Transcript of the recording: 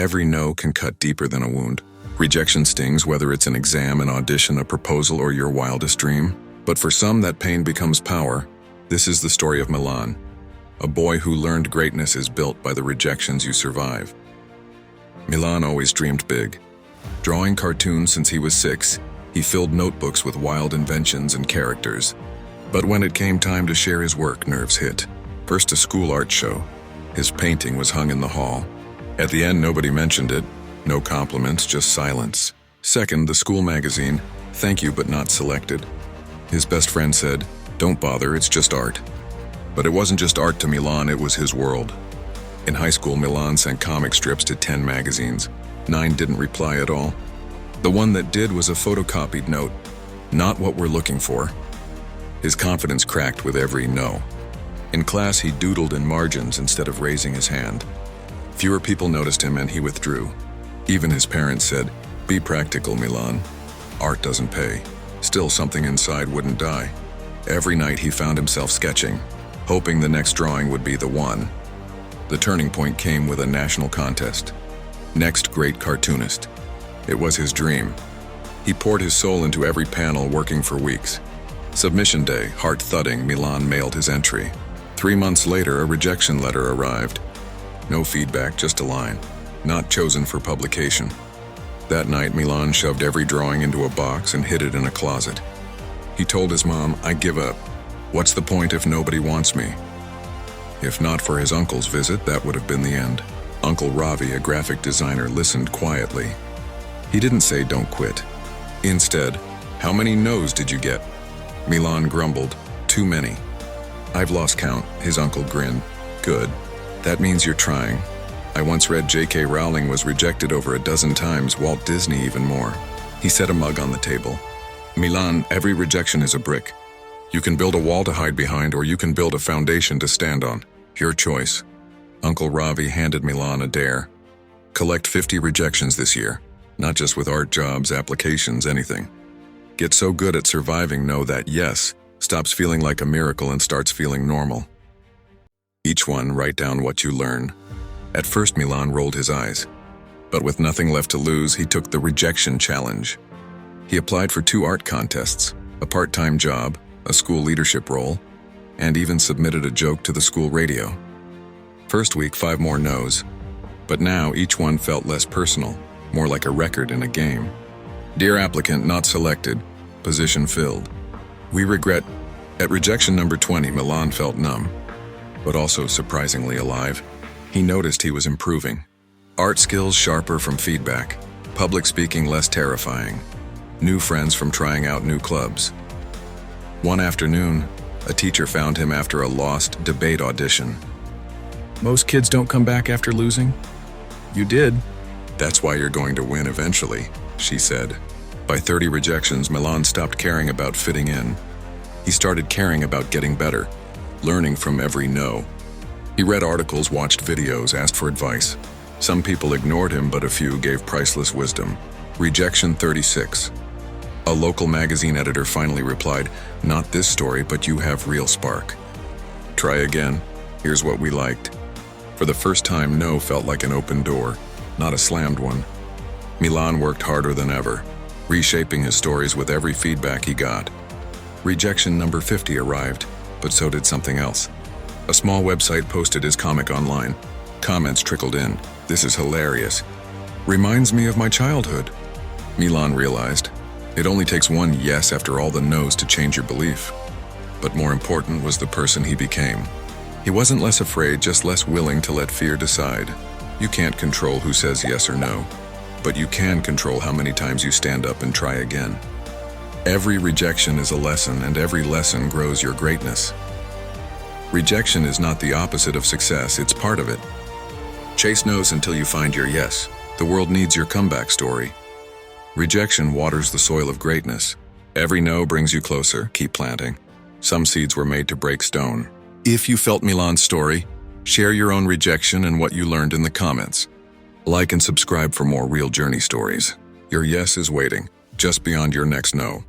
Every no can cut deeper than a wound. Rejection stings whether it's an exam, an audition, a proposal, or your wildest dream. But for some, that pain becomes power. This is the story of Milan, a boy who learned greatness is built by the rejections you survive. Milan always dreamed big. Drawing cartoons since he was 6, he filled notebooks with wild inventions and characters. But when it came time to share his work, nerves hit. First, a school art show. His painting was hung in the hall. At the end, nobody mentioned it. No compliments, just silence. Second, the school magazine. Thank you, but not selected. His best friend said, "Don't bother, it's just art." But it wasn't just art to Milan, it was his world. In high school, Milan sent comic strips to 10 magazines. 9 didn't reply at all. The one that did was a photocopied note. "Not what we're looking for." His confidence cracked with every no. In class, he doodled in margins instead of raising his hand. Fewer people noticed him and he withdrew. Even his parents said, "Be practical, Milan. Art doesn't pay." Still, something inside wouldn't die. Every night he found himself sketching, hoping the next drawing would be the one. The turning point came with a national contest. Next great cartoonist. It was his dream. He poured his soul into every panel, working for weeks. Submission day, heart thudding, Milan mailed his entry. 3 months later, a rejection letter arrived. No feedback, just a line. Not chosen for publication. That night, Milan shoved every drawing into a box and hid it in a closet. He told his mom, "I give up. What's the point if nobody wants me?" If not for his uncle's visit, that would have been the end. Uncle Ravi, a graphic designer, listened quietly. He didn't say, "Don't quit." Instead, "How many no's did you get?" Milan grumbled, "Too many." "I've lost count," his uncle grinned. "Good. That means you're trying. I once read J.K. Rowling was rejected over a dozen times, Walt Disney even more." He set a mug on the table. "Milan, every rejection is a brick. You can build a wall to hide behind, or you can build a foundation to stand on. Your choice." Uncle Ravi handed Milan a dare. "Collect 50 rejections this year. Not just with art jobs, applications, anything. Get so good at surviving no that yes stops feeling like a miracle and starts feeling normal. Each one, write down what you learn." At first, Milan rolled his eyes. But with nothing left to lose, he took the rejection challenge. He applied for 2 art contests, a part-time job, a school leadership role, and even submitted a joke to the school radio. First week, 5 more no's. But now, each one felt less personal, more like a record in a game. "Dear applicant, not selected. Position filled. We regret." At rejection number 20, Milan felt numb, but also surprisingly alive. He noticed he was improving. Art skills sharper from feedback, public speaking less terrifying, new friends from trying out new clubs. One afternoon, a teacher found him after a lost debate audition. "Most kids don't come back after losing. You did." "That's why you're going to win eventually," she said. By 30 rejections, Milan stopped caring about fitting in. He started caring about getting better, learning from every no. He read articles, watched videos, asked for advice. Some people ignored him, but a few gave priceless wisdom. Rejection 36. A local magazine editor finally replied, "Not this story, but you have real spark. Try again. Here's what we liked." For the first time, no felt like an open door, not a slammed one. Milan worked harder than ever, reshaping his stories with every feedback he got. Rejection number 50 arrived, but so did something else. A small website posted his comic online. Comments trickled in. "This is hilarious. Reminds me of my childhood." Milan realized, it only takes one yes after all the no's to change your belief. But more important was the person he became. He wasn't less afraid, just less willing to let fear decide. You can't control who says yes or no, but you can control how many times you stand up and try again. Every rejection is a lesson, and every lesson grows your greatness. Rejection is not the opposite of success, it's part of it. Chase no's until you find your yes. The world needs your comeback story. Rejection waters the soil of greatness. Every no brings you closer, keep planting. Some seeds were made to break stone. If you felt Milan's story, share your own rejection and what you learned in the comments. Like and subscribe for more real journey stories. Your yes is waiting, just beyond your next no.